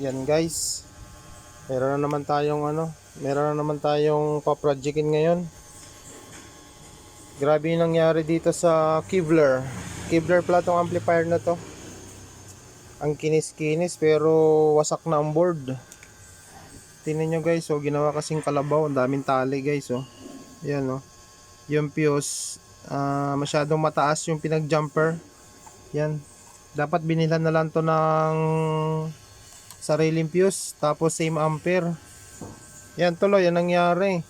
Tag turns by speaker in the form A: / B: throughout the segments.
A: Yan guys, meron na naman tayong pa-projectin ngayon. Grabe yung nangyari dito sa Kevlar pala tong amplifier na to. Ang kinis-kinis pero wasak na ang board. Tingnan nyo guys, oh, ginawa kasing kalabaw, ang daming tali guys, oh. Yan, oh. Yung fuse, masyadong mataas yung pinag-jumper. Yan. Dapat binilhan na lang to ng sariling fuse, tapos same ampere. Yan tuloy, yan nangyari.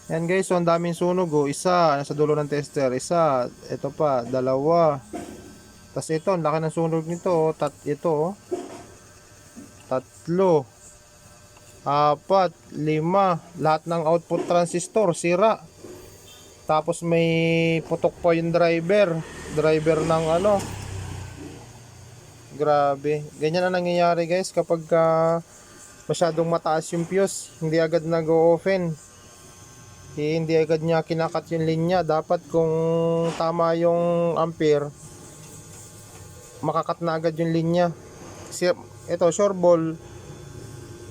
A: Yan guys, so ang daming sunog, oh. Isa, nasa dulo ng tester. Isa, ito pa, dalawa. Tapos ito, ang laki ng sunog nito, oh. Ito, oh. Tatlo. Apat, lima. Lahat ng output transistor, sira. Tapos may putok pa yung driver ng ano. Grabe, ganyan na nangyayari guys kapag masyadong mataas yung fuse, hindi agad nag-o-offen, hindi agad niya kinakat yung linya. Dapat kung tama yung ampere, makakat na agad yung linya. Kasi ito, sure ball,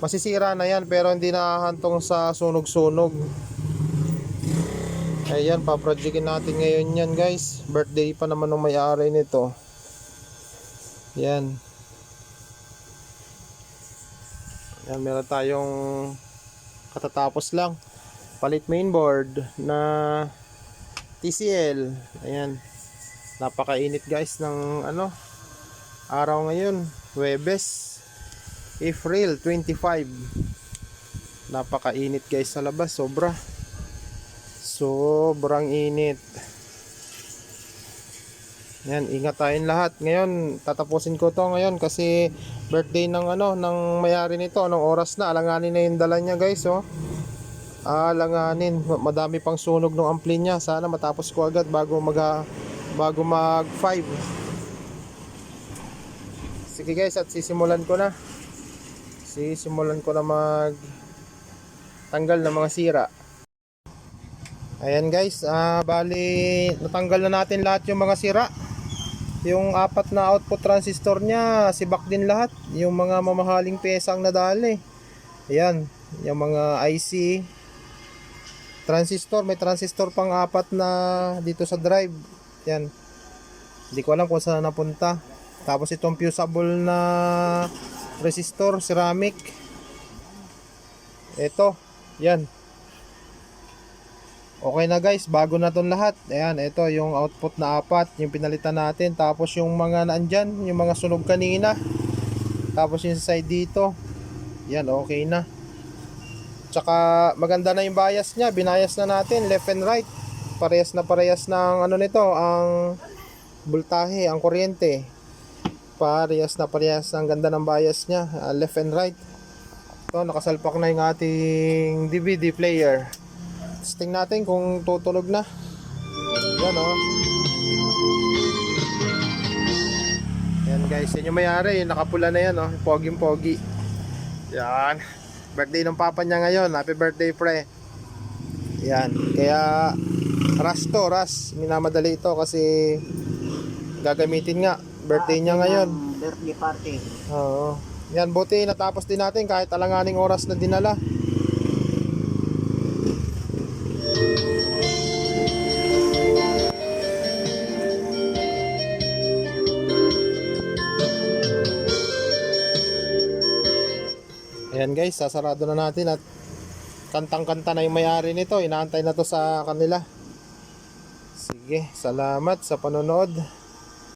A: masisira na yan pero hindi nakahantong sa sunog-sunog. Ayan, pa-projectin natin ngayon yan guys. Birthday pa naman ng may-ari nito. Yan. Yan, meron tayong katatapos lang. Palit mainboard na TCL. Ayan. Napakainit guys ng araw ngayon. Huwebes, April 25. Napakainit guys sa labas, sobrang init. Yan, ingat tayong lahat. Ngayon, tatapusin ko to ngayon kasi birthday ng ng may-ari nito. Anong oras na? Alanganin na yung dala niya, guys, oh. Alanganin. Madami pang sunog ng ampli niya. Sana matapos ko agad bago mag 5. Sige, guys, at sisimulan ko na. Mag tanggal ng mga sira. Ayan, guys, bali natanggal na natin lahat yung mga sira. Yung 4 na output transistor niya, sibak din lahat. Yung mga mamahaling pesang nadali. Ayan, yung mga IC transistor, may transistor pang 4 na dito sa drive. Yan. Hindi ko alam kung saan napunta. Tapos itong fusible na resistor, ceramic. Ito, yan. Okay na guys, bago na ton lahat. Ayan, ito yung output na 4, yung pinalitan natin. Tapos yung mga naandyan, yung mga sunog kanina. Tapos yung side dito. Yan, okay na. Tsaka maganda na yung bias nya. Binayas na natin, left and right. Parehas ng nito, ang voltahe, ang kuryente. Parehas. Ang ganda ng bias nya, left and right. Ito, nakasalpak na yung ating DVD player. Testing natin kung tutunog na. Yan, oh. Yan guys, yan yung may-ari, yung nakapula na yan, oh. Pogi. Yan. Birthday ng papa niya ngayon. Happy birthday, pre. Yan. Kaya Ras. Minamadali ito kasi gagamitin nga. Birthday niya ngayon.
B: Birthday party.
A: Oo. Yan, buti natapos din natin kahit alanganing oras na dinala. Ayan guys, sasarado na natin at kantang-kanta na yung may-ari nito. Inaantay na to sa kanila. Sige, salamat sa panonood.